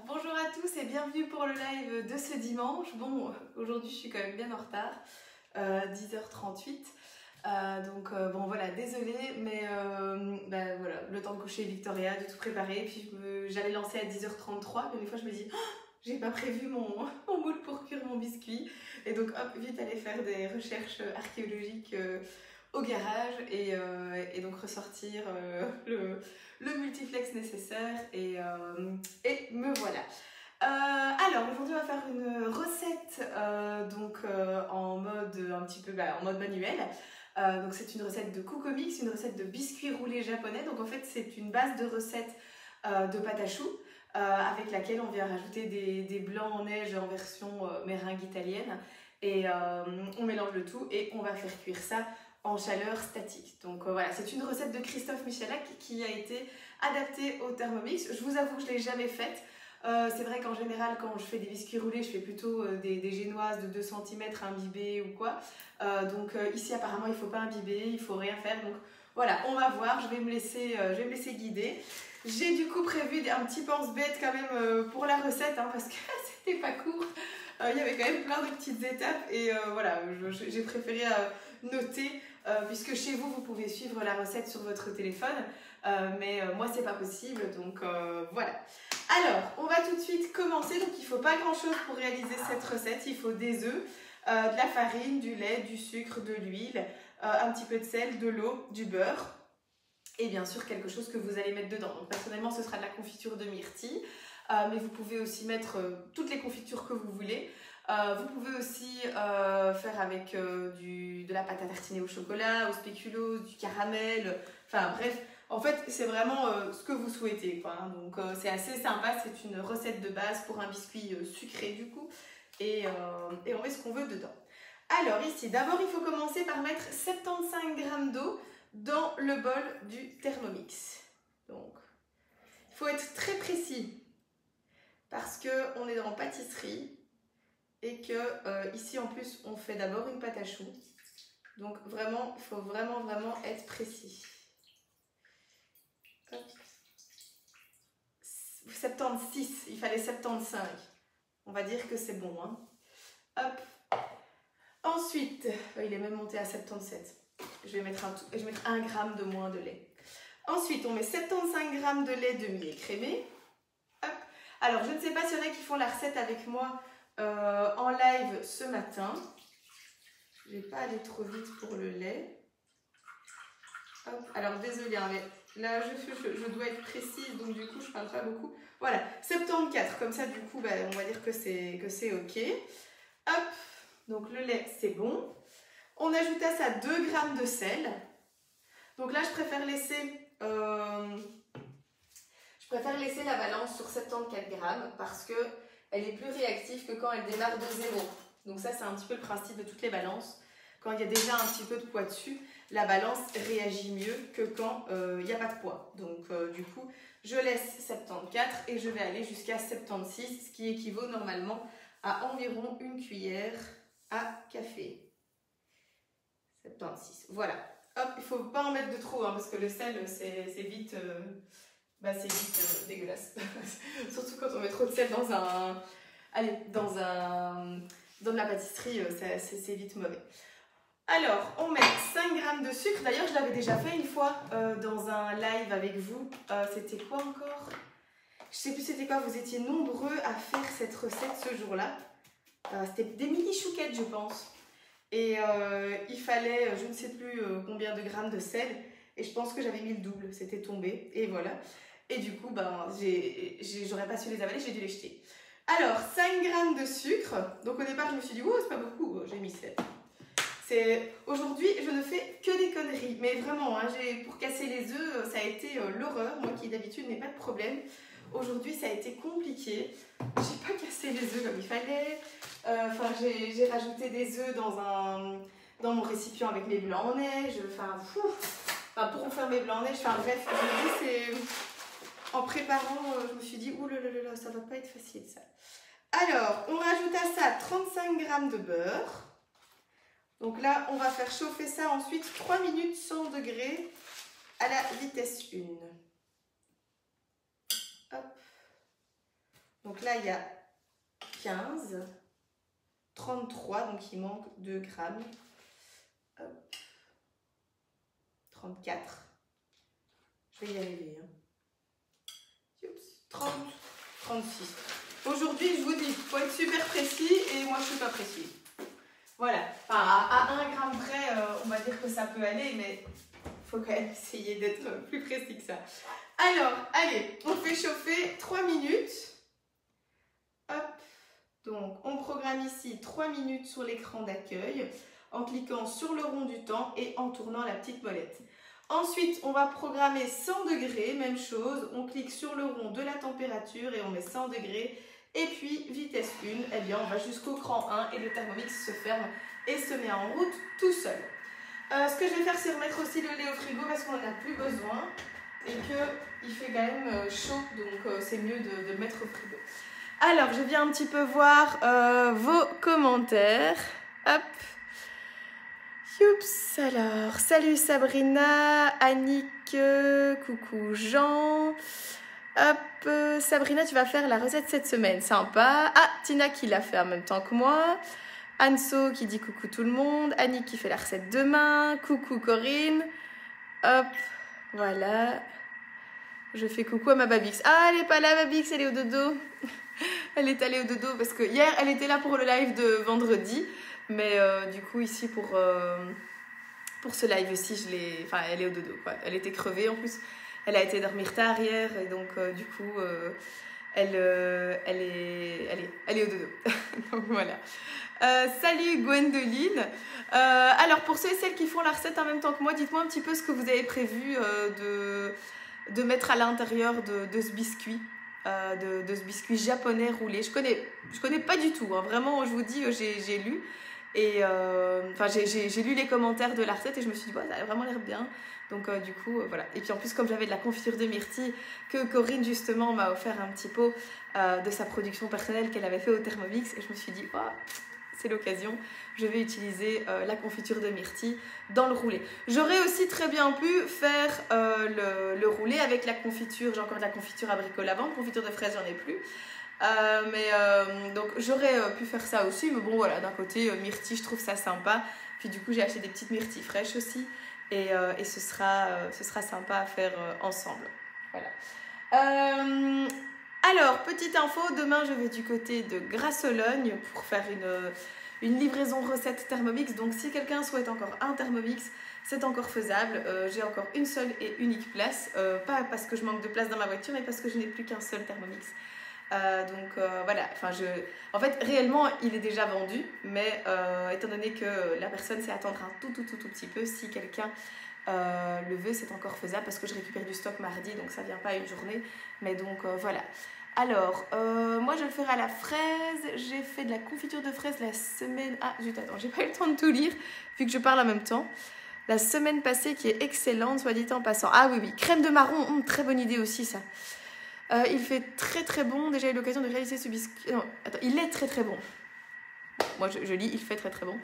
Bonjour à tous et bienvenue pour le live de ce dimanche. Bon, aujourd'hui je suis quand même bien en retard, 10h38. Bon voilà, désolée, mais voilà, le temps de coucher Victoria, de tout préparer. Puis j'allais lancer à 10h33, mais des fois je me dis, oh, j'ai pas prévu mon moule pour cuire mon biscuit. Et donc hop, vite aller faire des recherches archéologiques au garage et donc ressortir le multiflex nécessaire et me voilà. Alors aujourd'hui on va faire une recette en mode un petit peu en mode manuel. Donc c'est une recette de Kukomix, une recette de biscuits roulés japonais. Donc en fait c'est une base de recette de pâte à choux avec laquelle on vient rajouter des blancs en neige en version meringue italienne et on mélange le tout et on va faire cuire ça en chaleur statique. Donc voilà, c'est une recette de Christophe Michalak qui a été adaptée au Thermomix. Je vous avoue que je ne l'ai jamais faite. C'est vrai qu'en général, quand je fais des biscuits roulés, je fais plutôt des génoises de 2 cm imbibées ou quoi. Ici, apparemment, il ne faut pas imbiber, il ne faut rien faire. Donc voilà, on va voir, je vais me laisser guider. J'ai du coup prévu un petit pense-bête quand même pour la recette, hein, parce que c'était pas court. Il y avait quand même plein de petites étapes et voilà, j'ai préféré noter, puisque chez vous, vous pouvez suivre la recette sur votre téléphone, mais moi, c'est pas possible, donc voilà. Alors, on va tout de suite commencer. Donc, il ne faut pas grand-chose pour réaliser cette recette. Il faut des œufs, de la farine, du lait, du sucre, de l'huile, un petit peu de sel, de l'eau, du beurre et bien sûr quelque chose que vous allez mettre dedans. Donc, personnellement, ce sera de la confiture de myrtille, mais vous pouvez aussi mettre toutes les confitures que vous voulez. Vous pouvez aussi faire avec de la pâte à tartiner au chocolat, au spéculoos, du caramel, enfin bref. En fait, c'est vraiment ce que vous souhaitez, quoi, hein. Donc, c'est assez sympa. C'est une recette de base pour un biscuit sucré, du coup. Et on met ce qu'on veut dedans. Alors, ici, d'abord, il faut commencer par mettre 75 g d'eau dans le bol du Thermomix. Donc, il faut être très précis parce qu'on est en pâtisserie et que ici, en plus, on fait d'abord une pâte à choux. Donc, vraiment, il faut vraiment être précis. Hop. 76, il fallait 75. On va dire que c'est bon, hein. Hop. Ensuite, il est même monté à 77. Je vais mettre 1 g de moins de lait. Ensuite, on met 75 g de lait demi-écrémé. Hop. Alors, je ne sais pas s'il y en a qui font la recette avec moi en live ce matin. Je ne vais pas aller trop vite pour le lait. Hop. Alors, désolée, hein, mais là, je dois être précise, donc du coup, je ne parle pas beaucoup. Voilà, 74, comme ça, du coup, on va dire que c'est OK. Hop, donc le lait, c'est bon. On ajoute à ça 2 g de sel. Donc là, je préfère laisser la balance sur 74 g parce qu'elle est plus réactive que quand elle démarre de 0. Donc ça, c'est un petit peu le principe de toutes les balances. Quand il y a déjà un petit peu de poids dessus, la balance réagit mieux que quand il n'y a pas de poids. Donc du coup, je laisse 74 et je vais aller jusqu'à 76, ce qui équivaut normalement à environ 1 cuillère à café. 76, voilà. Hop, il ne faut pas en mettre de trop, hein, parce que le sel, c'est vite, dégueulasse. Surtout quand on met trop de sel dans de la pâtisserie, c'est vite mauvais. Alors, on met 5 g de sucre. D'ailleurs, je l'avais déjà fait une fois dans un live avec vous. C'était quoi encore? Je sais plus c'était quoi. Vous étiez nombreux à faire cette recette ce jour-là. C'était des mini chouquettes, je pense. Et il fallait, je ne sais plus combien de grammes de sel. Et je pense que j'avais mis le double. C'était tombé. Et voilà. Et du coup, j'aurais pas su les avaler. J'ai dû les jeter. Alors, 5 g de sucre. Donc au départ, je me suis dit, oh, c'est pas beaucoup. J'ai mis 7. Aujourd'hui, je ne fais que des conneries, mais vraiment, hein, pour casser les œufs, ça a été l'horreur. Moi qui d'habitude n'ai pas de problème, aujourd'hui ça a été compliqué. J'ai pas cassé les œufs comme il fallait. J'ai rajouté des œufs dans mon récipient avec mes blancs en neige. Pour faire mes blancs en neige. Bref, en préparant, je me suis dit, ouh là là, ça va pas être facile ça. Alors, on rajoute à ça 35 g de beurre. Donc là, on va faire chauffer ça ensuite 3 minutes 100 degrés à la vitesse 1. Hop. là, il y a 15, 33, donc il manque 2 grammes. Hop. 34. Je vais y arriver. Hein. 30, 36. Aujourd'hui, je vous dis, il faut être super précis et moi, je ne suis pas précise. Voilà. Enfin, à 1 gramme près, on va dire que ça peut aller, mais il faut quand même essayer d'être plus précis que ça. Alors, allez, on fait chauffer 3 minutes. Hop. Donc, on programme ici 3 minutes sur l'écran d'accueil en cliquant sur le rond du temps et en tournant la petite molette. Ensuite, on va programmer 100 degrés, même chose, on clique sur le rond de la température et on met 100 degrés. Et puis, vitesse 1, eh bien, on va jusqu'au cran 1 et le Thermomix se ferme et se met en route tout seul. Ce que je vais faire, c'est remettre aussi le lait au frigo parce qu'on n'en a plus besoin et qu'il fait quand même chaud, donc c'est mieux de le mettre au frigo. Alors, je viens un petit peu voir vos commentaires. Hop. Youps, alors, salut Sabrina, Annick, coucou Jean. Hop, Sabrina, tu vas faire la recette cette semaine, sympa. Ah, Tina qui l'a fait en même temps que moi. Anso qui dit coucou tout le monde. Annick qui fait la recette demain. Coucou Corinne. Hop, voilà. Je fais coucou à ma Babix. Ah, elle n'est pas là, Babix, elle est au dodo. Elle est allée au dodo parce que hier, elle était là pour le live de vendredi. Mais du coup, ici, pour ce live-ci, enfin, elle est au dodo, quoi. Elle était crevée, en plus. Elle a été dormir tard hier. Et donc, du coup, elle est au dodo. Donc, voilà. Salut Gwendoline. Alors, pour ceux et celles qui font la recette en même temps que moi, dites-moi un petit peu ce que vous avez prévu de mettre à l'intérieur de ce biscuit. De ce biscuit japonais roulé. Je connais pas du tout. Hein. Vraiment, je vous dis, j'ai lu. Et enfin, j'ai lu les commentaires de la recette et je me suis dit, bah, ça a vraiment l'air bien. Donc, du coup, voilà. Et puis, en plus, comme j'avais de la confiture de myrtille que Corinne, justement, m'a offert un petit pot de sa production personnelle qu'elle avait fait au Thermomix. Et je me suis dit, oh, c'est l'occasion. Je vais utiliser la confiture de myrtille dans le roulé. J'aurais aussi très bien pu faire le roulé avec la confiture. J'ai encore de la confiture abricot lavande. Confiture de fraise, j'en ai plus. Donc j'aurais pu faire ça aussi, mais bon voilà, d'un côté myrtille, je trouve ça sympa. Puis du coup j'ai acheté des petites myrtilles fraîches aussi et ce sera sympa à faire ensemble. Voilà. Alors petite info, demain je vais du côté de Grasse-Sologne pour faire une livraison recette Thermomix. Donc si quelqu'un souhaite encore un Thermomix, c'est encore faisable. J'ai encore une seule et unique place, pas parce que je manque de place dans ma voiture, mais parce que je n'ai plus qu'un seul Thermomix. Donc voilà, enfin en fait réellement il est déjà vendu, mais étant donné que la personne sait attendre un tout petit peu, si quelqu'un le veut, c'est encore faisable parce que je récupère du stock mardi, donc ça vient pas une journée, mais donc voilà. Alors moi je le ferai à la fraise. J'ai fait de la confiture de fraises la semaine, ah zut, attends, j'ai pas eu le temps de tout lire vu que je parle en même temps. La semaine passée, qui est excellente, soit dit en passant. Ah oui, crème de marron, très bonne idée aussi ça. Il fait très bon. Déjà eu l'occasion de réaliser ce biscuit. Non, attends, il est très bon. Moi je lis, il fait très bon.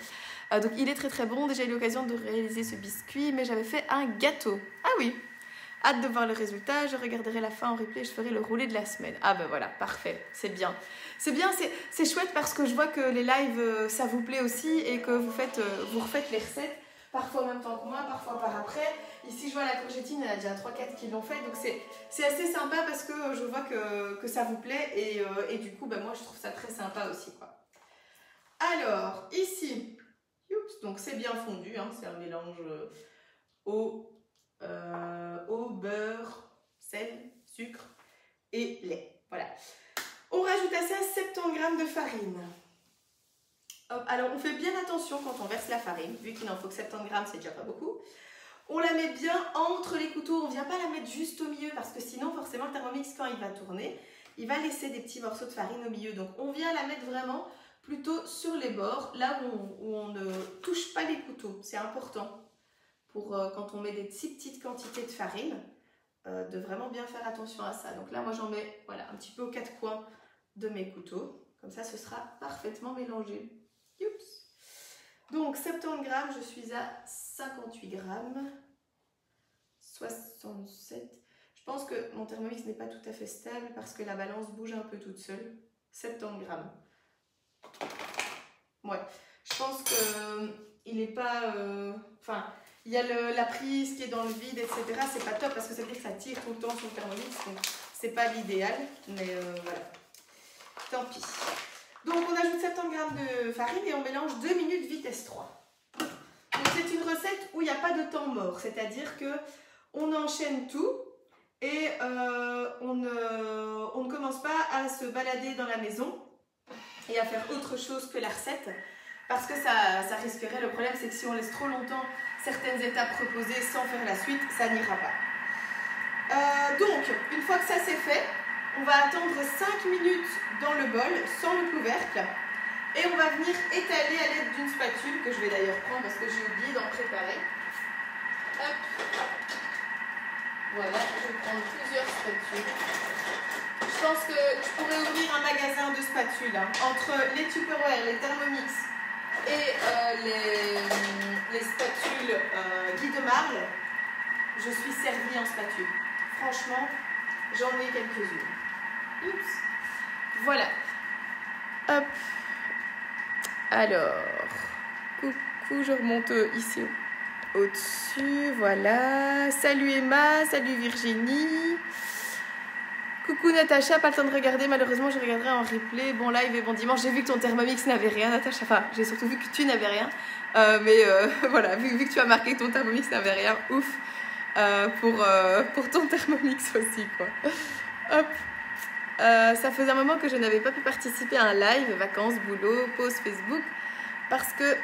Donc il est très bon. Déjà eu l'occasion de réaliser ce biscuit, mais j'avais fait un gâteau. Ah oui. Hâte de voir le résultat. Je regarderai la fin en replay. Je ferai le roulé de la semaine. Ah ben voilà, parfait. C'est bien. C'est chouette parce que je vois que les lives, ça vous plaît aussi et que vous refaites les recettes. Parfois en même temps que moi, parfois par après. Ici, je vois la courgettine, il y en a déjà 3-4 qui l'ont fait. Donc, c'est assez sympa parce que je vois que ça vous plaît. Et du coup, ben, moi, je trouve ça très sympa aussi, quoi. Alors, ici, donc c'est bien fondu. Hein, c'est un mélange eau, beurre, sel, sucre et lait. Voilà. On rajoute à ça 70 g de farine. Hop, alors, on fait bien attention quand on verse la farine, vu qu'il n'en faut que 70 g, c'est déjà pas beaucoup. On la met bien entre les couteaux, on ne vient pas la mettre juste au milieu parce que sinon, forcément, le Thermomix, quand il va tourner, il va laisser des petits morceaux de farine au milieu. Donc, on vient la mettre vraiment plutôt sur les bords, là où on ne touche pas les couteaux. C'est important pour quand on met des petites quantités de farine, de vraiment bien faire attention à ça. Donc là, moi, j'en mets voilà, un petit peu aux 4 coins de mes couteaux. Comme ça, ce sera parfaitement mélangé. Youps. Donc 70 g, je suis à 58 g, 67. Je pense que mon Thermomix n'est pas tout à fait stable parce que la balance bouge un peu toute seule. 70 grammes. Ouais, je pense que il n'est pas... Enfin, il y a la prise qui est dans le vide, etc. C'est pas top parce que ça veut dire que ça tire tout le temps sur le Thermomix. Donc, c'est pas l'idéal. Mais voilà. Tant pis. Donc, on ajoute 70 grammes de farine et on mélange 2 minutes vitesse 3. Donc, c'est une recette où il n'y a pas de temps mort. C'est-à-dire que on enchaîne tout et on ne commence pas à se balader dans la maison et à faire autre chose que la recette. Parce que ça risquerait, le problème c'est que si on laisse trop longtemps certaines étapes reposer sans faire la suite, ça n'ira pas. Donc, une fois que ça c'est fait, on va attendre 5 minutes dans le bol sans le couvercle et on va venir étaler à l'aide d'une spatule que je vais d'ailleurs prendre parce que j'ai oublié d'en préparer. Hop. Voilà, je vais prendre plusieurs spatules. Je pense que je pourrais ouvrir un magasin de spatules hein, entre les Tupperware, les Thermomix et les spatules Guy de Marle. Je suis servie en spatule. Franchement, j'en ai quelques-unes. Oups. Voilà. Hop. Alors, coucou, je remonte ici au-dessus. Voilà. Salut Emma, salut Virginie. Coucou Natacha, pas le temps de regarder, malheureusement je regarderai en replay. Bon live et bon dimanche, j'ai vu que ton Thermomix n'avait rien Natacha, enfin j'ai surtout vu que tu n'avais rien. Voilà, vu que tu as marqué que ton Thermomix n'avait rien, ouf. Pour ton Thermomix aussi quoi. Hop. Ça faisait un moment que je n'avais pas pu participer à un live, vacances, boulot, pause Facebook, parce que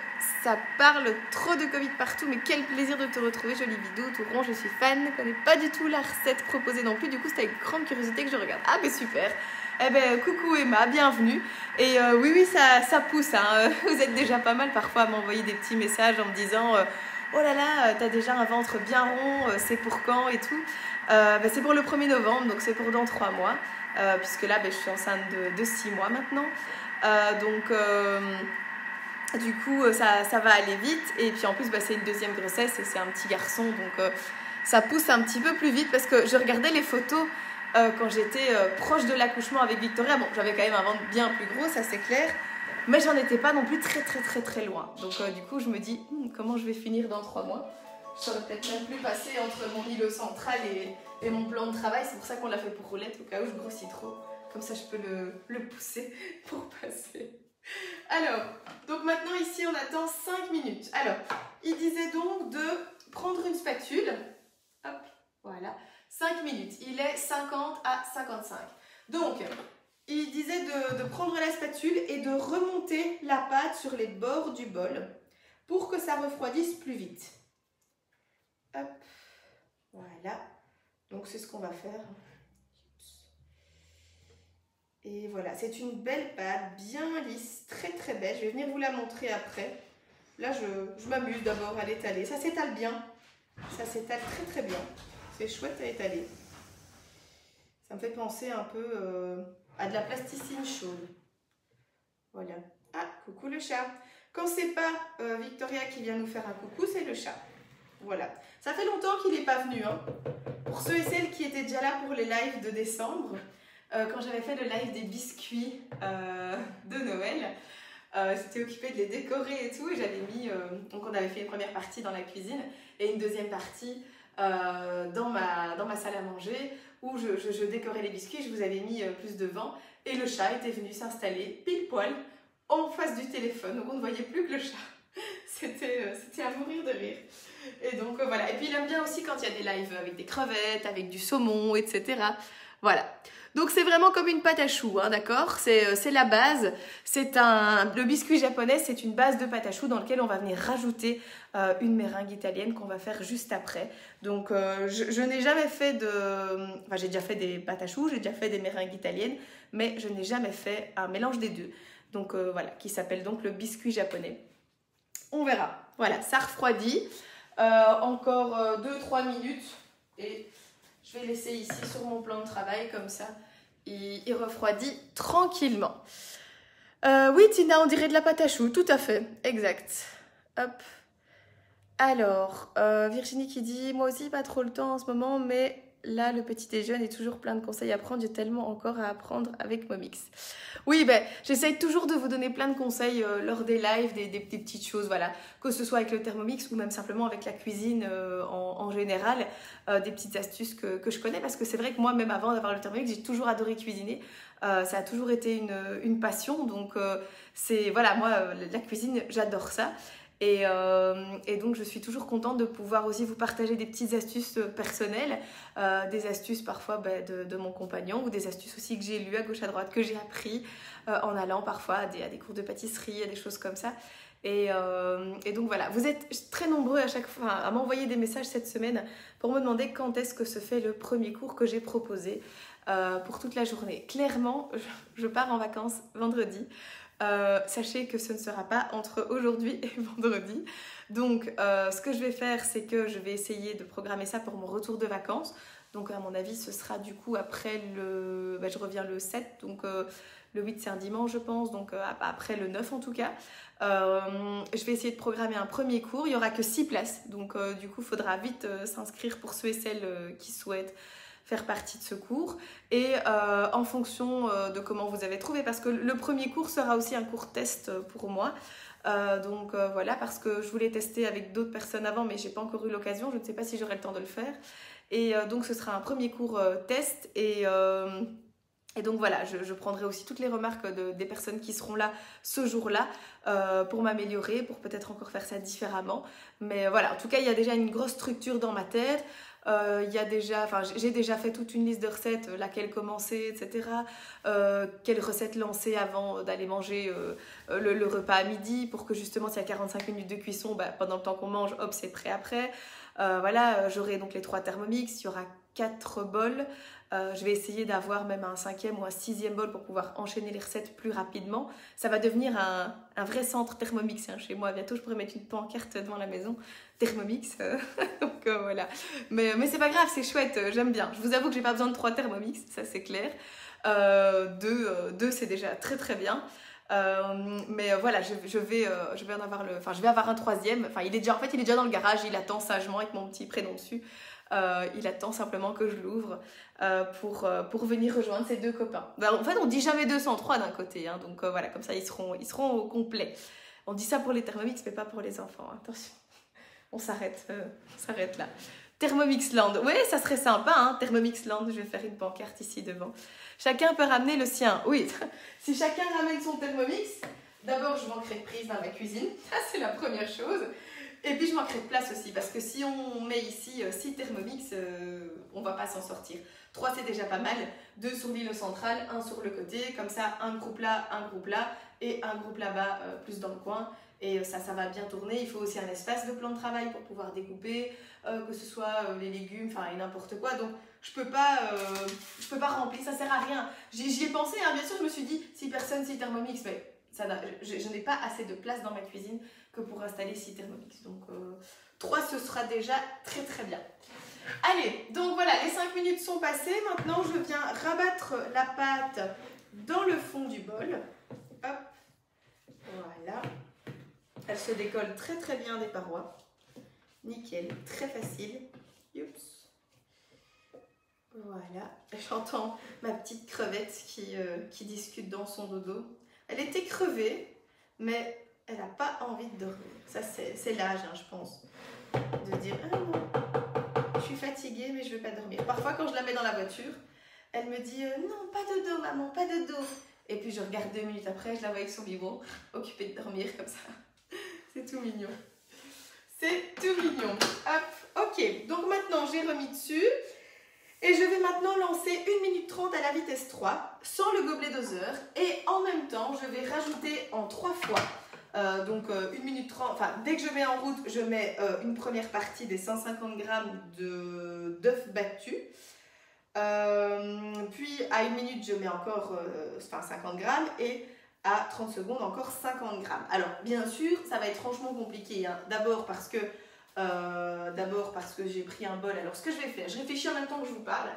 ça parle trop de Covid partout, mais quel plaisir de te retrouver, jolie vidéo, tout rond, je suis fan, je connais pas du tout la recette proposée non plus, du coup c'est avec grande curiosité que je regarde. Ah ben super, eh ben coucou Emma, bienvenue, et oui ça pousse, hein. Vous êtes déjà pas mal parfois à m'envoyer des petits messages en me disant oh là là, t'as déjà un ventre bien rond, c'est pour quand et tout. C'est pour le 1er novembre, donc c'est pour dans 3 mois, puisque là je suis enceinte de 6 mois maintenant, du coup ça va aller vite et puis en plus c'est une deuxième grossesse et c'est un petit garçon donc ça pousse un petit peu plus vite parce que je regardais les photos quand j'étais proche de l'accouchement avec Victoria. Bon, j'avais quand même un ventre bien plus gros, ça c'est clair, mais j'en étais pas non plus très loin, donc du coup je me dis comment je vais finir dans 3 mois. Je saurais peut-être même plus passer entre mon îlot central et mon plan de travail. C'est pour ça qu'on l'a fait pour Roulette au cas où je grossis trop, comme ça je peux le pousser pour passer. Alors, donc maintenant ici on attend 5 minutes. Alors, il disait donc de prendre une spatule. Hop, voilà. 5 minutes. Il est 50 à 55. Donc, il disait de prendre la spatule et de remonter la pâte sur les bords du bol pour que ça refroidisse plus vite. Hop, voilà. Donc c'est ce qu'on va faire. Et voilà, c'est une belle pâte, bien lisse, très belle. Je vais venir vous la montrer après. Là, je m'amuse d'abord à l'étaler. Ça s'étale bien. Ça s'étale très bien. C'est chouette à étaler. Ça me fait penser un peu à de la plasticine chaude. Voilà. Ah, coucou le chat. Quand c'est pas Victoria qui vient nous faire un coucou, c'est le chat. Voilà. Ça fait longtemps qu'il n'est pas venu. Hein. Pour ceux et celles qui étaient déjà là pour les lives de décembre, quand j'avais fait le live des biscuits de Noël, j'étais occupée de les décorer et tout, et j'avais mis, donc on avait fait une première partie dans la cuisine et une deuxième partie dans ma salle à manger où je décorais les biscuits, je vous avais mis plus de vent et le chat était venu s'installer pile poil en face du téléphone, donc on ne voyait plus que le chat. C'était à mourir de rire. Et donc voilà, et puis il aime bien aussi quand il y a des lives avec des crevettes, avec du saumon, etc. Voilà. Donc c'est vraiment comme une pâte à choux, hein, d'accord? C'est la base. Le biscuit japonais, c'est une base de pâte à choux dans laquelle on va venir rajouter une meringue italienne qu'on va faire juste après. Donc je n'ai jamais fait Enfin, j'ai déjà fait des pâtes à choux, j'ai déjà fait des meringues italiennes, mais je n'ai jamais fait un mélange des deux. Donc voilà, qui s'appelle donc le biscuit japonais. On verra. Voilà, ça refroidit. Encore 2-3 minutes et je vais laisser ici sur mon plan de travail comme ça il refroidit tranquillement. Oui Tina, on dirait de la pâte à choux, tout à fait, exact. Hop. Alors Virginie qui dit moi aussi pas trop le temps en ce moment, mais là, le petit déjeuner est toujours plein de conseils à prendre. J'ai tellement encore à apprendre avec Momix. Oui, ben, j'essaye toujours de vous donner plein de conseils lors des lives, des petites choses, voilà. Que ce soit avec le Thermomix ou même simplement avec la cuisine en général. Des petites astuces que je connais. Parce que c'est vrai que moi, même avant d'avoir le Thermomix, j'ai toujours adoré cuisiner. Ça a toujours été une passion. Donc, voilà, moi, la cuisine, j'adore ça. Et donc, je suis toujours contente de pouvoir aussi vous partager des petites astuces personnelles, des astuces parfois de mon compagnon ou des astuces aussi que j'ai lues à gauche à droite, que j'ai appris en allant parfois à des cours de pâtisserie, à des choses comme ça. Et donc voilà, vous êtes très nombreux à chaque fois à m'envoyer des messages cette semaine pour me demander quand est-ce que se fait le premier cours que j'ai proposé pour toute la journée. Clairement, je pars en vacances vendredi. Sachez que ce ne sera pas entre aujourd'hui et vendredi. Donc, ce que je vais faire, c'est que je vais essayer de programmer ça pour mon retour de vacances. Donc, à mon avis, ce sera du coup après je reviens le 7, donc le 8, c'est un dimanche, je pense. Donc, après le 9, en tout cas. Je vais essayer de programmer un premier cours. Il n'y aura que 6 places. Donc, du coup, il faudra vite s'inscrire pour ceux et celles qui souhaitent faire partie de ce cours et en fonction de comment vous avez trouvé, parce que le premier cours sera aussi un cours test pour moi, donc voilà, parce que je voulais tester avec d'autres personnes avant mais j'ai pas encore eu l'occasion, je ne sais pas si j'aurai le temps de le faire, et donc ce sera un premier cours test et donc voilà, je prendrai aussi toutes les remarques des personnes qui seront là ce jour-là pour m'améliorer, pour peut-être encore faire ça différemment, mais voilà, en tout cas il y a déjà une grosse structure dans ma tête. J'ai déjà fait toute une liste de recettes, laquelle commencer, etc. Quelles recettes lancer avant d'aller manger le repas à midi, pour que justement s'il y a 45 minutes de cuisson, pendant le temps qu'on mange, hop, c'est prêt après. J'aurai donc les 3 Thermomix, il y aura 4 bols. Je vais essayer d'avoir même un 5e ou un 6e bol pour pouvoir enchaîner les recettes plus rapidement. Ça va devenir un vrai centre Thermomix chez moi. Bientôt, je pourrais mettre une pancarte devant la maison. Thermomix. Donc voilà. Mais c'est pas grave, c'est chouette, j'aime bien. Je vous avoue que j'ai pas besoin de 3 Thermomix, ça c'est clair. 2 c'est déjà très très bien. Mais voilà, je vais en avoir je vais avoir un 3e. Enfin, il est déjà dans le garage, il attend sagement avec mon petit prénom dessus. Il attend simplement que je l'ouvre pour venir rejoindre ses 2 copains. En fait, on dit jamais 2 sans 3 d'un côté, hein, donc voilà, comme ça ils seront au complet. On dit ça pour les Thermomix, mais pas pour les enfants, attention. On s'arrête là. Thermomix Land, oui, ça serait sympa, hein, Thermomix Land, je vais faire une pancarte ici devant. Chacun peut ramener le sien, oui. Si chacun ramène son Thermomix, d'abord je manquerai de prise dans ma cuisine, ça c'est la première chose. Et puis je manquerai de place aussi, parce que si on met ici 6 Thermomix, on va pas s'en sortir. 3 c'est déjà pas mal, 2 sur l'îlot central, 1 sur le côté, comme ça un groupe là, et un groupe là-bas plus dans le coin. Et ça va bien tourner. Il faut aussi un espace de plan de travail pour pouvoir découper, que ce soit les légumes, et n'importe quoi. Donc je peux pas remplir, ça sert à rien. J'y ai pensé, hein, bien sûr, je me suis dit, 6 personnes, 6 Thermomix, mais je n'ai pas assez de place dans ma cuisine que pour installer 6 Thermomix. Donc 3 ce sera déjà très très bien. Allez, donc voilà, les 5 minutes sont passées. Maintenant je viens rabattre la pâte dans le fond du bol. Hop, voilà. Elle se décolle très très bien des parois. Nickel, très facile. Oups. Voilà, j'entends ma petite crevette qui discute dans son dodo. Elle était crevée, mais elle n'a pas envie de dormir. Ça, c'est l'âge, hein, je pense, de dire « Ah non, je suis fatiguée, mais je ne veux pas dormir ». Parfois, quand je la mets dans la voiture, elle me dit « Non, pas de dos, maman, pas de dos ». Et puis, je regarde 2 minutes après, je la vois avec son biberon, occupée de dormir comme ça. C'est tout mignon. C'est tout mignon. Hop, ok. Donc maintenant, j'ai remis dessus. Et je vais maintenant lancer 1 minute 30 à la vitesse 3, sans le gobelet doseur. Et en même temps, je vais rajouter en 3 fois. 1 minute 30, dès que je mets en route, je mets une première partie des 150 g d'œufs battus. Puis à 1 minute, je mets encore 50 g. Et à 30 secondes, encore 50 g. Alors, bien sûr, ça va être franchement compliqué. Hein. D'abord parce que j'ai pris un bol. Alors, ce que je vais faire, je réfléchis en même temps que je vous parle.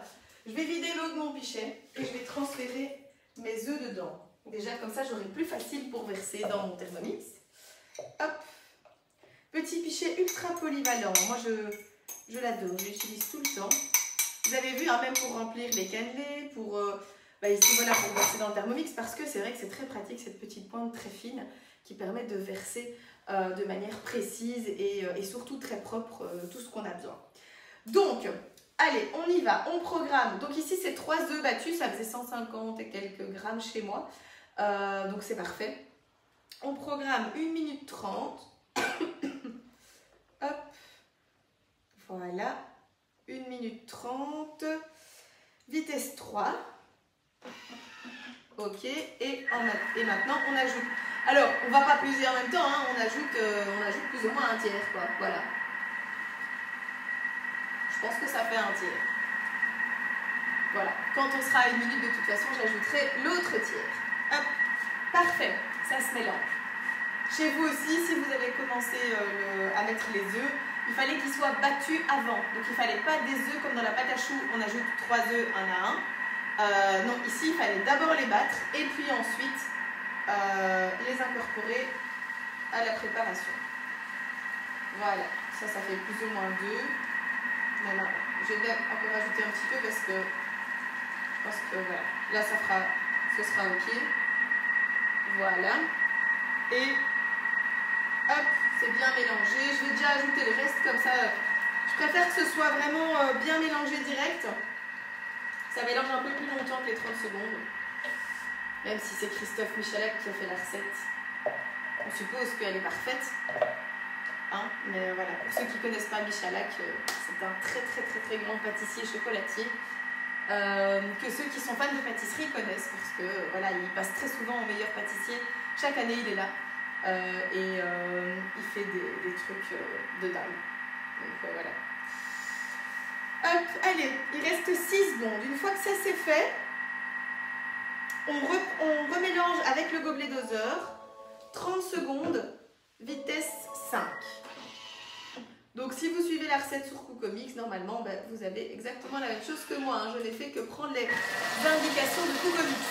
Je vais vider l'eau de mon pichet et je vais transférer mes œufs dedans. Déjà, comme ça, j'aurai plus facile pour verser dans mon Thermomix. Hop. Petit pichet ultra polyvalent. Moi, je l'adore. Je l'utilise tout le temps. Vous avez vu, hein, même pour remplir les cannelés, pour ici voilà, pour verser dans le Thermomix, parce que c'est vrai que c'est très pratique cette petite pointe très fine qui permet de verser de manière précise et surtout très propre tout ce qu'on a besoin. Donc, allez, on y va, on programme. Donc ici, c'est 3 œufs battus, ça faisait 150 et quelques grammes chez moi. Donc c'est parfait. On programme 1 minute 30. Hop, voilà, 1 minute 30. Vitesse 3. Ok, et maintenant on ajoute. Alors, on ne va pas peser en même temps, hein, on ajoute plus ou moins un tiers, quoi, voilà. Je pense que ça fait un tiers. Voilà, quand on sera à 1 minute, de toute façon, j'ajouterai l'autre tiers. Hop, parfait, ça se mélange. Chez vous aussi, si vous avez commencé à mettre les œufs, il fallait qu'ils soient battus avant. Donc il ne fallait pas des œufs comme dans la pâte à choux, on ajoute 3 œufs un à un. Non, ici, il fallait d'abord les battre et puis ensuite les incorporer à la préparation. Voilà, ça fait plus ou moins 2. Maintenant, je vais encore rajouter un petit peu parce que je pense que voilà, là ce sera ok. Voilà. Et hop, c'est bien mélangé. Je vais déjà ajouter le reste comme ça. Je préfère que ce soit vraiment bien mélangé direct. Ça mélange un peu plus longtemps que les 30 secondes. Même si c'est Christophe Michalak qui a fait la recette. On suppose qu'elle est parfaite. Hein, mais voilà, pour ceux qui ne connaissent pas Michalak, c'est un très grand pâtissier chocolatier que ceux qui sont fans de pâtisserie connaissent parce que voilà, il passe très souvent au meilleur pâtissier. Chaque année, il est là et il fait des trucs de dingue. Donc voilà. Hop, allez, il reste 6 secondes. Une fois que ça c'est fait, on remélange avec le gobelet doseur. 30 secondes, vitesse 5. Donc si vous suivez la recette sur Cookomix, normalement vous avez exactement la même chose que moi. Hein. Je n'ai fait que prendre les indications de Cookomix.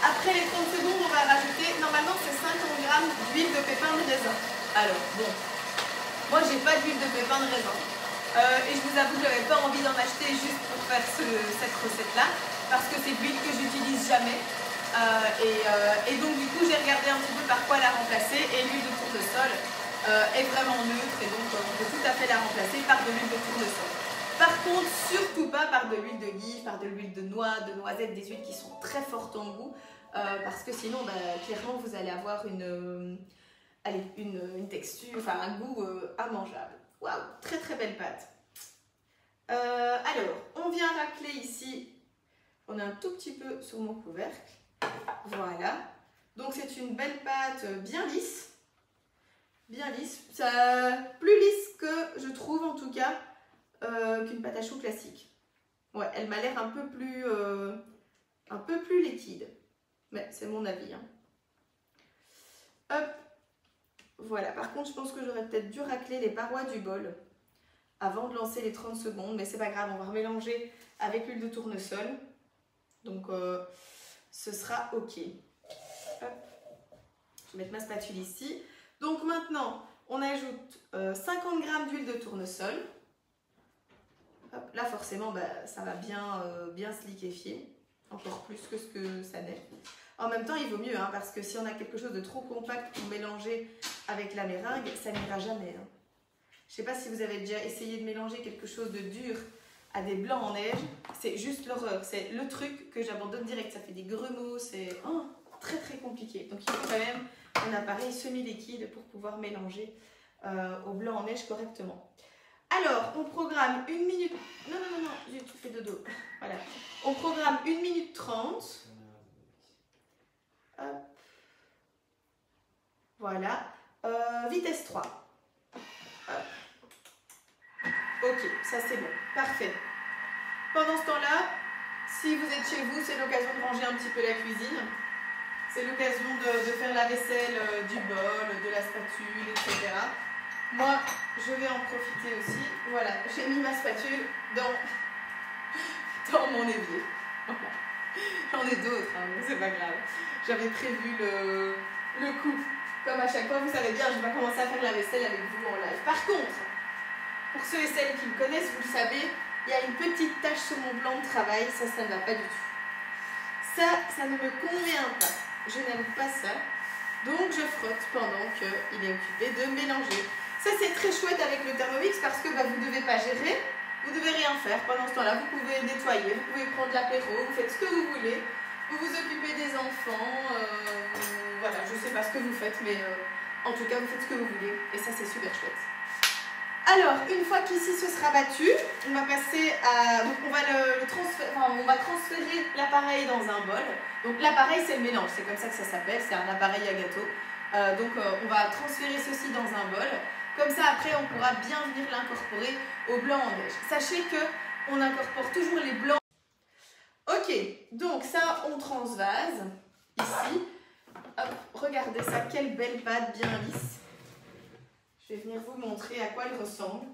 Après les 30 secondes, on va rajouter, normalement c'est 50 g d'huile de pépin de raisin. Alors bon, moi j'ai pas d'huile de pépin de raisin. Et je vous avoue que j'avais pas envie d'en acheter juste pour faire cette recette-là, parce que c'est de l'huile que j'utilise jamais. Et donc du coup j'ai regardé un petit peu par quoi la remplacer, et l'huile de tournesol est vraiment neutre, et donc on peut tout à fait la remplacer par de l'huile de tournesol. Par contre, surtout pas par de l'huile d'olive, par de l'huile de noix, de noisettes, des huiles qui sont très fortes en goût, parce que sinon clairement vous allez avoir une texture, enfin un goût immangeable. Waouh, très belle pâte. Alors, on vient racler ici, on a un tout petit peu sur mon couvercle. Voilà, donc c'est une belle pâte bien lisse, ça, plus lisse que je trouve en tout cas qu'une pâte à choux classique. Ouais, elle m'a l'air un peu plus liquide, mais c'est mon avis. Hein. Hop, voilà. Par contre, je pense que j'aurais peut-être dû racler les parois du bol avant de lancer les 30 secondes, mais c'est pas grave, on va remélanger avec l'huile de tournesol, donc ce sera ok. Hop. Je vais mettre ma spatule ici. Donc maintenant, on ajoute 50 g d'huile de tournesol. Hop, là forcément, ça va bien se liquéfier, encore plus que ce que ça n'est. En même temps, il vaut mieux, hein, parce que si on a quelque chose de trop compact pour mélanger avec la meringue, ça n'ira jamais. Hein. Je ne sais pas si vous avez déjà essayé de mélanger quelque chose de dur à des blancs en neige, c'est juste l'horreur. C'est le truc que j'abandonne direct, ça fait des grumeaux, c'est très compliqué. Donc il faut quand même un appareil semi-liquide pour pouvoir mélanger au blanc en neige correctement. Alors, on programme 1 minute... Non, j'ai tout fait dodo. Voilà. On programme 1 minute 30. Hop. Voilà. Vitesse 3. Hop. Ok, ça c'est bon. Parfait. Pendant ce temps-là, si vous êtes chez vous, c'est l'occasion de ranger un petit peu la cuisine. C'est l'occasion de faire la vaisselle du bol, de la spatule, etc. Moi, je vais en profiter aussi. Voilà, j'ai mis ma spatule dans mon évier. Voilà. J'en ai d'autres, hein, mais c'est pas grave. J'avais prévu le coup. Comme à chaque fois, vous savez bien, je vais commencer à faire la vaisselle avec vous en live. Par contre, pour ceux et celles qui me connaissent, vous le savez, il y a une petite tache sur mon plan de travail, ça ne va pas du tout. Ça ne me convient pas, je n'aime pas ça. Donc je frotte pendant qu'il est occupé de mélanger. Ça c'est très chouette avec le Thermomix parce que vous ne devez pas gérer, vous ne devez rien faire. Pendant ce temps-là, vous pouvez nettoyer, vous pouvez prendre l'apéro, vous faites ce que vous voulez. Vous vous occupez des enfants, voilà, je ne sais pas ce que vous faites, mais en tout cas vous faites ce que vous voulez. Et ça c'est super chouette. Alors, une fois qu'ici ce sera battu, on va passer à... Donc on va transférer l'appareil dans un bol. Donc l'appareil c'est le mélange, c'est comme ça que ça s'appelle, c'est un appareil à gâteau. On va transférer ceci dans un bol. Comme ça après on pourra bien venir l'incorporer au blanc en neige. Sachez qu'on incorpore toujours les blancs. Ok, donc ça on transvase ici. Hop, regardez ça, quelle belle pâte bien lisse. Je vais venir vous montrer à quoi elle ressemble.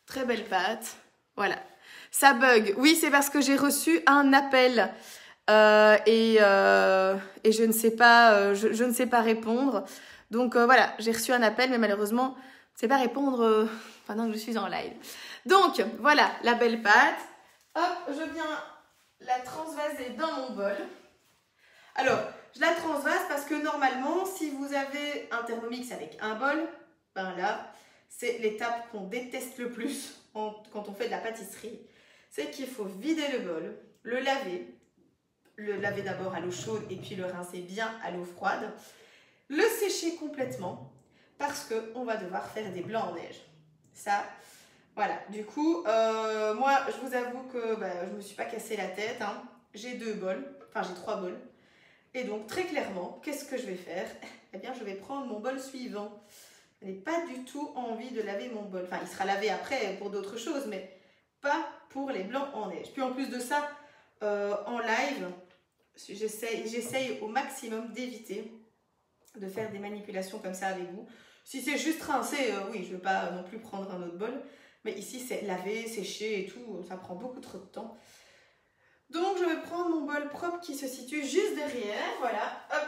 Très belle pâte. Voilà. Ça bug. Oui, c'est parce que j'ai reçu un appel et je ne sais pas, je ne sais pas répondre. Donc voilà, j'ai reçu un appel, mais malheureusement, je ne sais pas répondre pendant que je suis en live. Donc voilà, la belle pâte. Hop, je viens la transvaser dans mon bol. Alors, je la transvase parce que normalement, si vous avez un Thermomix avec un bol, ben là, c'est l'étape qu'on déteste le plus quand on fait de la pâtisserie. C'est qu'il faut vider le bol, le laver d'abord à l'eau chaude et puis le rincer bien à l'eau froide, le sécher complètement parce qu'on va devoir faire des blancs en neige. Ça, voilà. Du coup, moi, je vous avoue que je ne me suis pas cassé la tête. Hein. J'ai 2 bols, enfin j'ai 3 bols. Et donc, très clairement, qu'est-ce que je vais faire? Eh bien, je vais prendre mon bol suivant. Je n'ai pas du tout envie de laver mon bol. Enfin, il sera lavé après pour d'autres choses, mais pas pour les blancs en neige. Puis en plus de ça, en live, j'essaye au maximum d'éviter de faire des manipulations comme ça avec vous. Si c'est juste rincer, oui, je ne vais pas non plus prendre un autre bol. Mais ici, c'est laver, sécher et tout, ça prend beaucoup trop de temps. Donc, je vais prendre mon bol propre qui se situe juste derrière. Voilà, hop,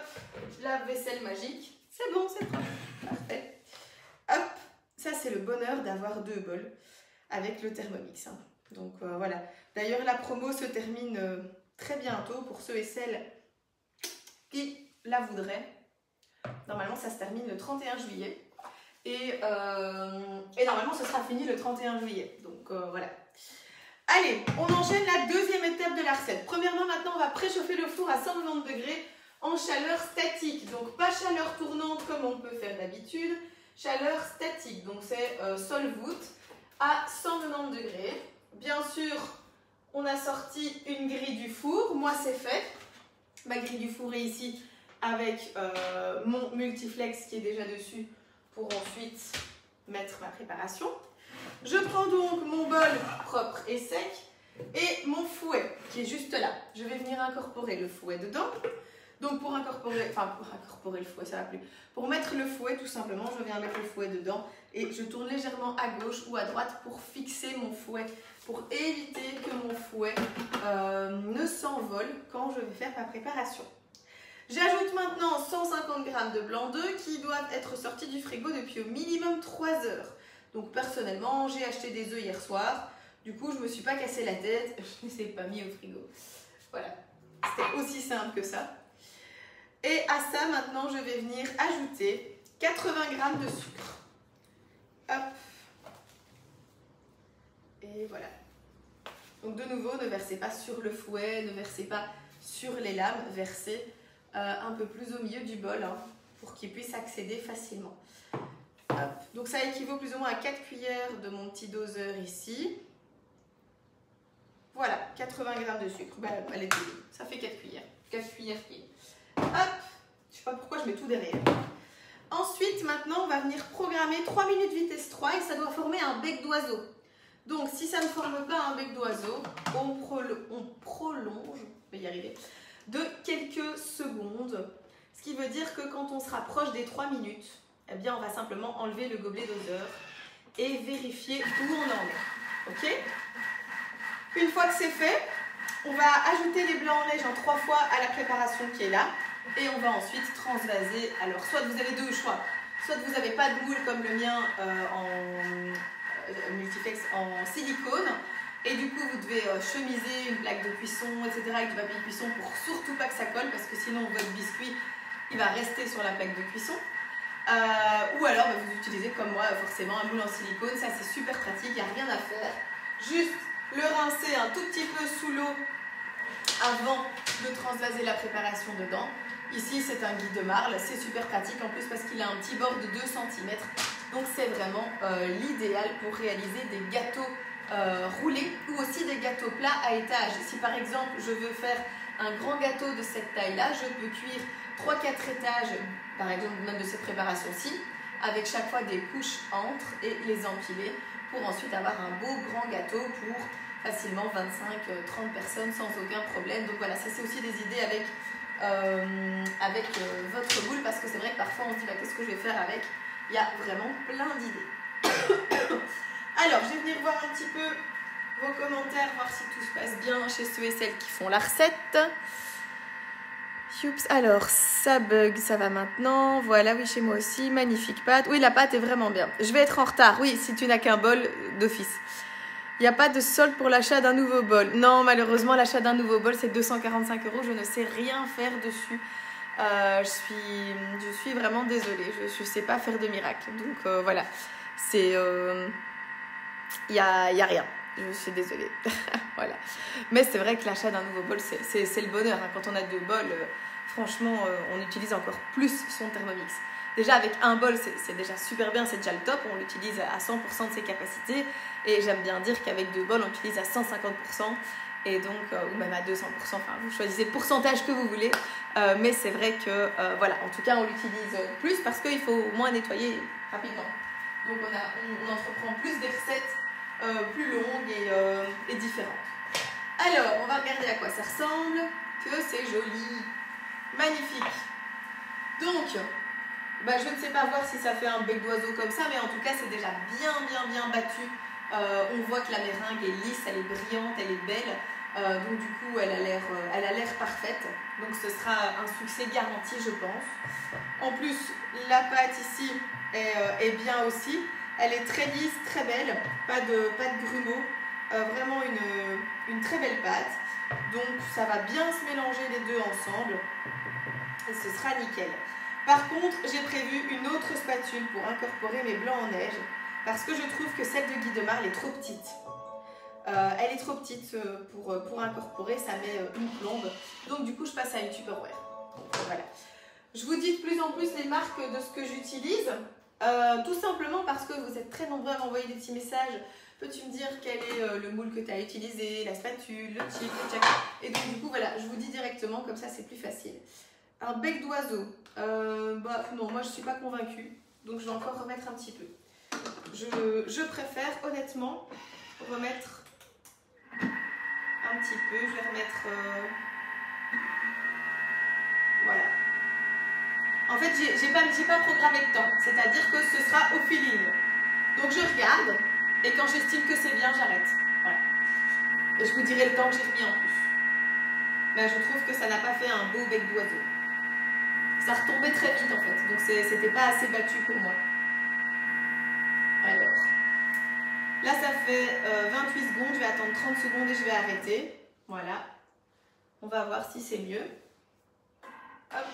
lave-vaisselle magique. C'est bon, c'est propre. Parfait. Hop, ça c'est le bonheur d'avoir 2 bols avec le Thermomix. Hein. Donc, voilà. D'ailleurs, la promo se termine très bientôt pour ceux et celles qui la voudraient. Normalement, ça se termine le 31 juillet. Et normalement, ce sera fini le 31 juillet. Donc, voilà. Allez, on enchaîne la deuxième étape de la recette. Premièrement, maintenant, on va préchauffer le four à 190 degrés en chaleur statique. Donc, pas chaleur tournante comme on peut faire d'habitude. Chaleur statique. Donc, c'est solvoute à 190 degrés. Bien sûr, on a sorti une grille du four. Moi, c'est fait. Ma grille du four est ici avec mon multiflex qui est déjà dessus pour ensuite mettre ma préparation. Je prends donc mon bol propre et sec et mon fouet qui est juste là. Je vais venir incorporer le fouet dedans. Donc pour incorporer le fouet, ça va plus. Pour mettre le fouet, tout simplement, je viens mettre le fouet dedans et je tourne légèrement à gauche ou à droite pour fixer mon fouet, pour éviter que mon fouet ne s'envole quand je vais faire ma préparation. J'ajoute maintenant 150 g de blanc d'œuf qui doivent être sortis du frigo depuis au minimum 3 heures. Donc personnellement, j'ai acheté des œufs hier soir. Du coup, je ne me suis pas cassé la tête. Je ne les ai pas mis au frigo. Voilà. C'était aussi simple que ça. Et à ça, maintenant, je vais venir ajouter 80 g de sucre. Hop. Et voilà. Donc de nouveau, ne versez pas sur le fouet, ne versez pas sur les lames. Versez un peu plus au milieu du bol hein, pour qu'il puisse accéder facilement. Hop. Donc ça équivaut plus ou moins à 4 cuillères de mon petit doseur ici. Voilà, 80 g de sucre. Bah, allez, ça fait 4 cuillères. 4 cuillères pieds. Hop, je sais pas pourquoi je mets tout derrière. Ensuite, maintenant, on va venir programmer 3 minutes vitesse 3 et ça doit former un bec d'oiseau. Donc, si ça ne forme pas un bec d'oiseau, on prolonge, je vais y arriver, de quelques secondes. Ce qui veut dire que quand on se rapproche des 3 minutes, eh bien, on va simplement enlever le gobelet doseur et vérifier où on en est. Ok? Une fois que c'est fait, on va ajouter les blancs en neige en 3 fois à la préparation qui est là. Et on va ensuite transvaser. Alors, soit vous avez 2 choix. soit vous n'avez pas de moule comme le mien multiflex en silicone, et du coup vous devez chemiser une plaque de cuisson, etc. avec du papier de cuisson pour surtout pas que ça colle, parce que sinon votre biscuit il va rester sur la plaque de cuisson. Ou alors vous utilisez comme moi forcément un moule en silicone, ça c'est super pratique, il n'y a rien à faire. Juste le rincer un tout petit peu sous l'eau avant de transvaser la préparation dedans. Ici c'est un Guy de marle, c'est super pratique en plus parce qu'il a un petit bord de 2 cm. Donc c'est vraiment l'idéal pour réaliser des gâteaux roulés ou aussi des gâteaux plats à étage. Si par exemple je veux faire un grand gâteau de cette taille-là, je peux cuire 3-4 étages, par exemple même de cette préparation-ci, avec chaque fois des couches entre et les empiler pour ensuite avoir un beau grand gâteau pour facilement 25-30 personnes sans aucun problème. Donc voilà, ça c'est aussi des idées avec votre moule, parce que c'est vrai que parfois on se dit bah, qu'est-ce que je vais faire avec. Il y a vraiment plein d'idées. Alors, je vais venir voir un petit peu vos commentaires, voir si tout se passe bien chez ceux et celles qui font la recette. Youps. Alors, ça bug, ça va maintenant. Voilà, oui, chez moi aussi. Magnifique pâte. Oui, la pâte est vraiment bien. Je vais être en retard. Oui, si tu n'as qu'un bol d'office. Il n'y a pas de solde pour l'achat d'un nouveau bol. Non, malheureusement, l'achat d'un nouveau bol, c'est 245 €. Je ne sais rien faire dessus. Je suis vraiment désolée. Je ne sais pas faire de miracle. Donc, voilà. C'est... Il y a rien. Je suis désolée. Voilà. Mais c'est vrai que l'achat d'un nouveau bol, c'est le bonheur. Hein. Quand on a 2 bols, franchement, on utilise encore plus son Thermomix. Déjà, avec un bol, c'est déjà super bien, c'est déjà le top. On l'utilise à 100% de ses capacités. Et j'aime bien dire qu'avec 2 bols, on l'utilise à 150%. Et donc, ou même à 200%. Enfin, vous choisissez le pourcentage que vous voulez. Mais c'est vrai que, voilà, en tout cas, on l'utilise plus parce qu'il faut moins nettoyer rapidement. Donc, on entreprend plus des recettes plus longues et différentes. Alors, on va regarder à quoi ça ressemble. Que c'est joli. Magnifique. Donc, bah, je ne sais pas voir si ça fait un bec d'oiseau comme ça, mais en tout cas, c'est déjà bien battu. On voit que la meringue est lisse, elle est brillante, elle est belle. Donc du coup, elle a l'air parfaite. Donc ce sera un succès garanti, je pense. En plus, la pâte ici est bien aussi. Elle est très lisse, très belle, pas de grumeaux. Vraiment une très belle pâte. Donc ça va bien se mélanger les deux ensemble. Et ce sera nickel. Par contre, j'ai prévu une autre spatule pour incorporer mes blancs en neige. Parce que je trouve que celle de Guy de marle est trop petite. Elle est trop petite pour incorporer, ça met une plombe. Donc du coup, je passe à une Tupperware. Voilà. Je vous dis de plus en plus les marques de ce que j'utilise. Tout simplement parce que vous êtes très nombreux à m'envoyer des petits messages. Peux-tu me dire quel est le moule que tu as utilisé, la spatule, le chip, le jack. Et donc du coup, voilà, je vous dis directement, comme ça c'est plus facile. Un bec d'oiseau. Non, moi je ne suis pas convaincue. Donc je vais encore remettre un petit peu. Je préfère honnêtement remettre un petit peu. Je vais remettre... Voilà. En fait, j'ai pas programmé de temps. C'est-à-dire que ce sera au feeling. Donc je regarde. Et quand j'estime que c'est bien, j'arrête. Voilà. Et je vous dirai le temps que j'ai remis en plus. Mais je trouve que ça n'a pas fait un beau bec d'oiseau. Ça retombait très vite en fait. Donc c'était pas assez battu pour moi. Alors, là ça fait 28 secondes, je vais attendre 30 secondes et je vais arrêter. Voilà. On va voir si c'est mieux. Hop.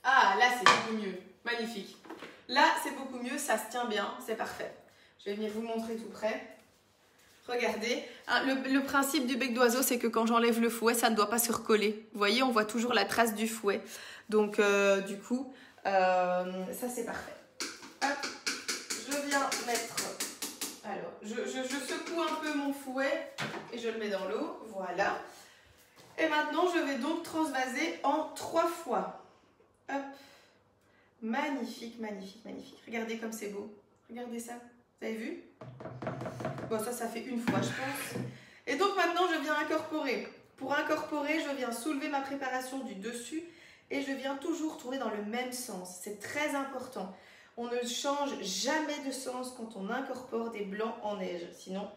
Ah, là c'est beaucoup mieux. Magnifique. Là c'est beaucoup mieux, ça se tient bien, c'est parfait. Je vais venir vous montrer tout près. Regardez. Hein, le principe du bec d'oiseau, c'est que quand j'enlève le fouet, ça ne doit pas se recoller. Vous voyez, on voit toujours la trace du fouet. Donc du coup, ça c'est parfait. Hop, je viens mettre... Alors, je secoue un peu mon fouet et je le mets dans l'eau. Voilà. Et maintenant, je vais donc transvaser en 3 fois. Hop. Magnifique, magnifique, magnifique. Regardez comme c'est beau. Regardez ça. Vous avez vu? Bon, ça fait une fois, je pense. Et donc maintenant, je viens incorporer. Pour incorporer, je viens soulever ma préparation du dessus et je viens toujours tourner dans le même sens. C'est très important. On ne change jamais de sens quand on incorpore des blancs en neige. Sinon,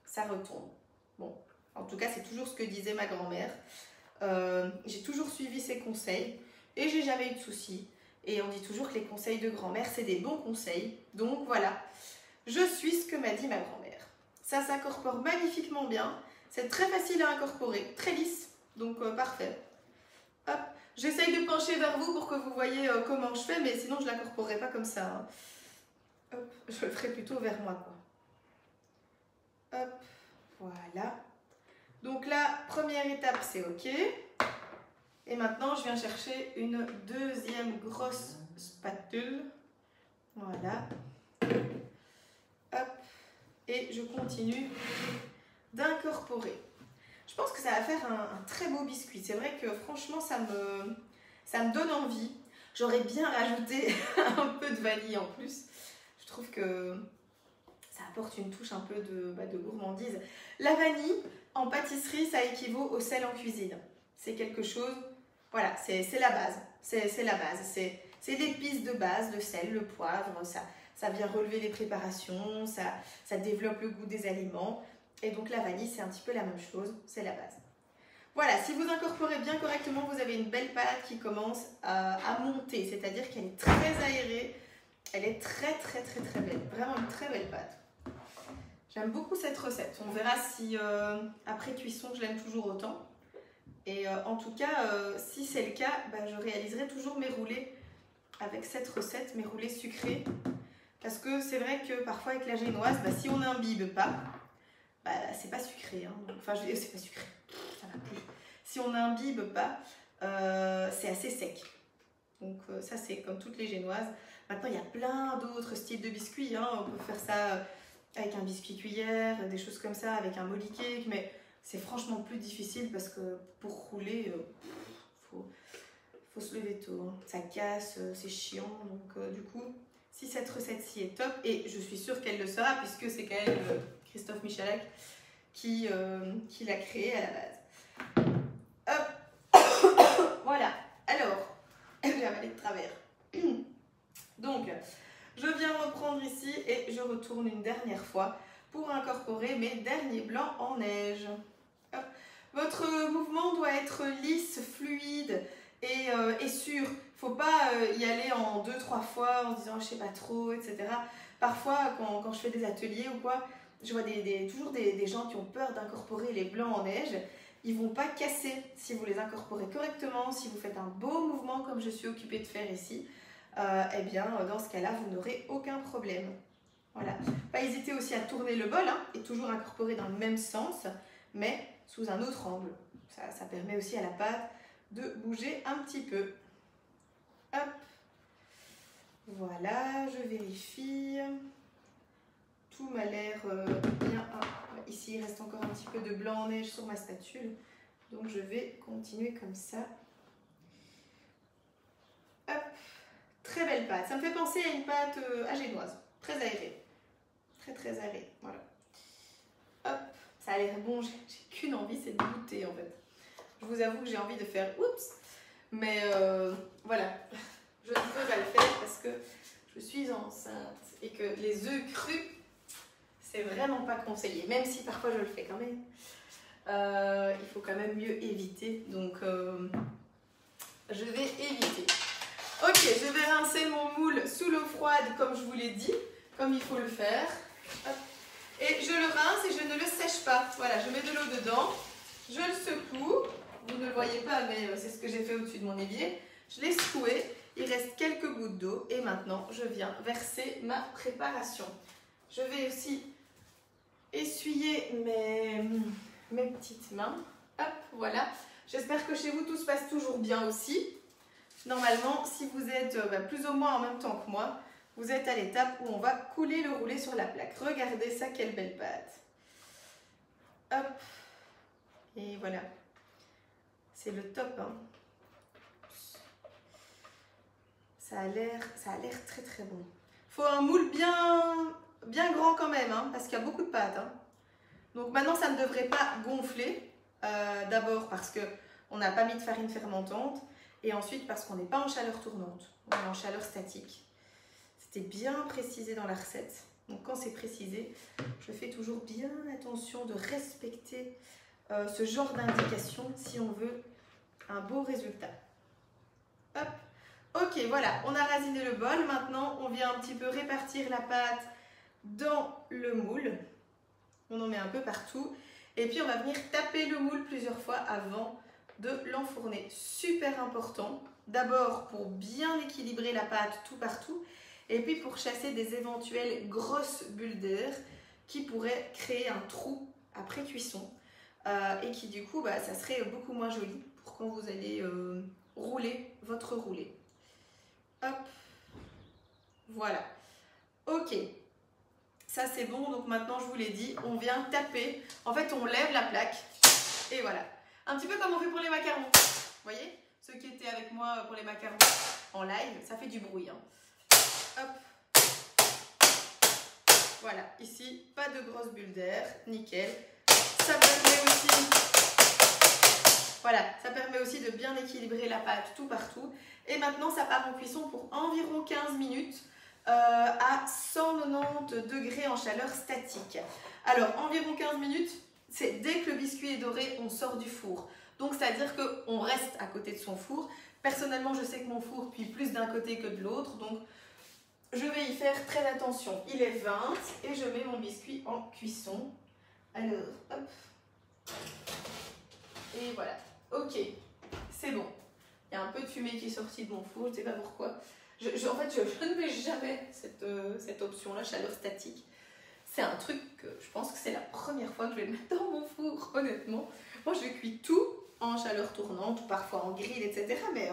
ça retombe. Bon, en tout cas, c'est toujours ce que disait ma grand-mère. J'ai toujours suivi ses conseils et j'ai jamais eu de soucis. Et on dit toujours que les conseils de grand-mère, c'est des bons conseils. Donc voilà, je suis ce que m'a dit ma grand-mère. Ça s'incorpore magnifiquement bien. C'est très facile à incorporer, très lisse. Donc parfait. Hop. J'essaye de pencher vers vous pour que vous voyez comment je fais, mais sinon je ne l'incorporerai pas comme ça. Hein. Hop. Je le ferai plutôt vers moi, quoi. Hop. Voilà. Donc la première étape, c'est OK. Et maintenant, je viens chercher une deuxième grosse spatule. Voilà. Hop. Et je continue d'incorporer. Je pense que ça va faire un très beau biscuit. C'est vrai que franchement, ça me donne envie. J'aurais bien rajouté un peu de vanille en plus. Je trouve que ça apporte une touche un peu de gourmandise. La vanille, en pâtisserie, ça équivaut au sel en cuisine. C'est quelque chose... Voilà, c'est la base. C'est la base. C'est l'épice de base, le sel, le poivre. Ça vient relever les préparations, ça développe le goût des aliments. Et donc la vanille, c'est un petit peu la même chose, c'est la base. Voilà, si vous incorporez bien correctement, vous avez une belle pâte qui commence à monter. C'est-à-dire qu'elle est très aérée. Elle est très belle. Vraiment une très belle pâte. J'aime beaucoup cette recette. On verra si après cuisson, je l'aime toujours autant. Et en tout cas, si c'est le cas, je réaliserai toujours mes roulés avec cette recette, mes roulés sucrés. Parce que c'est vrai que parfois avec la génoise, si on n'imbibe pas, c'est pas sucré. Hein. Enfin, je veux dire, c'est pas sucré. Ça va plus. Si on n'imbibe pas, c'est assez sec. Donc ça, c'est comme toutes les génoises. Maintenant, il y a plein d'autres styles de biscuits. Hein. On peut faire ça avec un biscuit cuillère, des choses comme ça, avec un molly cake, mais c'est franchement plus difficile parce que pour rouler, faut se lever tôt. Hein. Ça casse, c'est chiant. Donc du coup, si cette recette-ci est top, et je suis sûre qu'elle le sera puisque c'est quand même Christophe Michalak qui l'a créé à la base. Hop. Voilà. Alors, j'ai avalé de travers. Donc, je viens reprendre ici et je retourne une dernière fois pour incorporer mes derniers blancs en neige. Hop. Votre mouvement doit être lisse, fluide et sûr. Il ne faut pas y aller en 2-3 fois en se disant je ne sais pas trop, etc. Parfois, quand je fais des ateliers ou quoi, je vois toujours des gens qui ont peur d'incorporer les blancs en neige. Ils ne vont pas casser si vous les incorporez correctement, si vous faites un beau mouvement comme je suis occupée de faire ici. Eh bien, dans ce cas-là, vous n'aurez aucun problème. Voilà. Pas hésiter aussi à tourner le bol et toujours incorporer dans le même sens, mais sous un autre angle. Ça permet aussi à la pâte de bouger un petit peu. Hop. Voilà, je vérifie. Tout m'a l'air bien. Ici, il reste encore un petit peu de blanc en neige sur ma spatule. Donc, je vais continuer comme ça. Hop. Très belle pâte. Ça me fait penser à une pâte à génoise. Très aérée. Très aérée. Voilà. Hop. Ça a l'air bon. J'ai qu'une envie, c'est de goûter en fait. Je vous avoue que j'ai envie de faire oups. Mais voilà. Je ne peux pas le faire parce que je suis enceinte et que les œufs crus, c'est vraiment pas conseillé. Même si parfois je le fais quand même. Il faut quand même mieux éviter. Donc, je vais éviter. Ok, je vais rincer mon moule sous l'eau froide comme je vous l'ai dit, comme il faut le faire. Hop. Et je le rince et je ne le sèche pas. Voilà, je mets de l'eau dedans, je le secoue. Vous ne le voyez pas, mais c'est ce que j'ai fait au-dessus de mon évier. Je l'ai secoué, il reste quelques gouttes d'eau et maintenant je viens verser ma préparation. Je vais aussi essuyer mes petites mains. Hop, voilà. J'espère que chez vous tout se passe toujours bien aussi. Normalement, si vous êtes plus ou moins en même temps que moi, vous êtes à l'étape où on va couler le roulé sur la plaque. Regardez ça, quelle belle pâte. Hop. Et voilà. C'est le top. Hein. Ça a l'air très bon. Faut un moule bien grand quand même, hein, parce qu'il y a beaucoup de pâte. Hein. Donc maintenant, ça ne devrait pas gonfler. D'abord parce qu'on n'a pas mis de farine fermentante. Et ensuite parce qu'on n'est pas en chaleur tournante, on est en chaleur statique. C'était bien précisé dans la recette. Donc quand c'est précisé, je fais toujours bien attention de respecter ce genre d'indication si on veut un beau résultat. Hop, Ok, voilà, on a rasiné le bol. Maintenant, on vient un petit peu répartir la pâte dans le moule. On en met un peu partout. Et puis, on va venir taper le moule plusieurs fois avant de l'enfourner. Super important. D'abord, pour bien équilibrer la pâte tout partout. Et puis, pour chasser des éventuelles grosses bulles d'air qui pourraient créer un trou après cuisson. Et qui, du coup, ça serait beaucoup moins joli pour quand vous allez rouler votre roulé. Hop, voilà, ok, ça c'est bon. Donc maintenant je vous l'ai dit, on vient taper, en fait on lève la plaque et voilà, un petit peu comme on fait pour les macarons, vous voyez, ceux qui étaient avec moi pour les macarons en live, ça fait du bruit, hein. Hop, voilà, ici pas de grosses bulles d'air, nickel, ça permet aussi, voilà, ça permet aussi de bien équilibrer la pâte tout partout. Et maintenant, ça part en cuisson pour environ 15 minutes à 190 degrés en chaleur statique. Alors, environ 15 minutes, c'est dès que le biscuit est doré, on sort du four. Donc, c'est-à-dire qu'on reste à côté de son four. Personnellement, je sais que mon four cuit plus d'un côté que de l'autre. Donc, je vais y faire très attention. Il est 20 et je mets mon biscuit en cuisson. Alors, hop. Et voilà. Ok, c'est bon. Il y a un peu de fumée qui est sortie de mon four, je ne sais pas pourquoi. En fait, je ne mets jamais cette option-là, chaleur statique. C'est un truc que je pense que c'est la première fois que je vais le mettre dans mon four, honnêtement. Moi, je cuis tout en chaleur tournante, parfois en grill, etc. Mais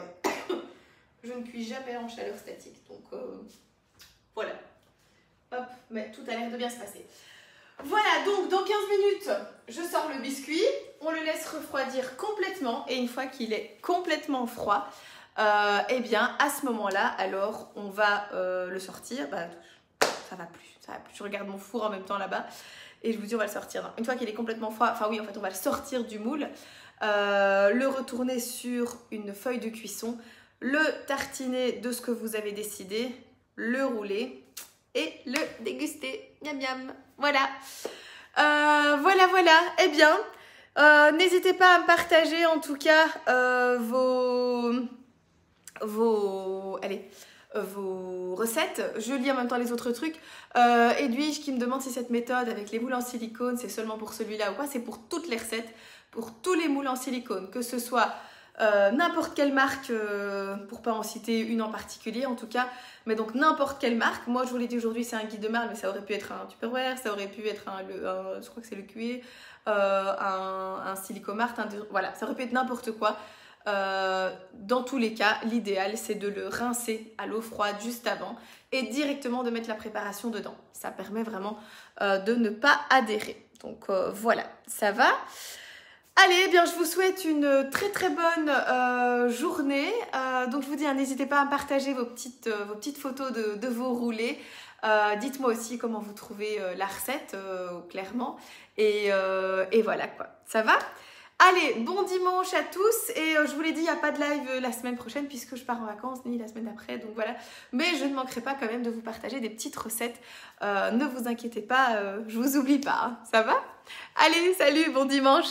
je ne cuis jamais en chaleur statique. Donc, voilà. Hop, mais tout a l'air de bien se passer. Voilà, donc dans 15 minutes, je sors le biscuit, on le laisse refroidir complètement et une fois qu'il est complètement froid, eh bien à ce moment-là, alors on va le sortir. Ça va plus. Je regarde mon four en même temps là-bas et je vous dis on va le sortir. Non, une fois qu'il est complètement froid, enfin oui, en fait on va le sortir du moule, le retourner sur une feuille de cuisson, le tartiner de ce que vous avez décidé, le rouler et le déguster. Miam miam. Voilà. Voilà. Eh bien, n'hésitez pas à me partager en tout cas vos recettes. Je lis en même temps les autres trucs. Edwige qui me demande si cette méthode avec les moules en silicone, c'est seulement pour celui-là ou quoi. C'est pour toutes les recettes, pour tous les moules en silicone, que ce soit n'importe quelle marque, pour pas en citer une en particulier en tout cas, mais donc n'importe quelle marque. Moi je vous l'ai dit aujourd'hui, c'est un Guy de Marle, mais ça aurait pu être un Tupperware, ça aurait pu être je crois que c'est le Cué, un Silicomart, voilà, ça aurait pu être n'importe quoi. Dans tous les cas, l'idéal c'est de le rincer à l'eau froide juste avant et directement de mettre la préparation dedans. Ça permet vraiment de ne pas adhérer. Donc voilà, ça va. Allez, eh bien, je vous souhaite une très très bonne journée. Donc je vous dis, n'hésitez pas à partager vos petites photos de vos roulés. Dites-moi aussi comment vous trouvez la recette, clairement. Et voilà quoi, ça va ? Allez, bon dimanche à tous. Et je vous l'ai dit, il n'y a pas de live la semaine prochaine puisque je pars en vacances, ni la semaine d'après. Donc voilà, mais je ne manquerai pas quand même de vous partager des petites recettes. Ne vous inquiétez pas, je vous oublie pas, hein. Ça va ? Allez, salut, bon dimanche.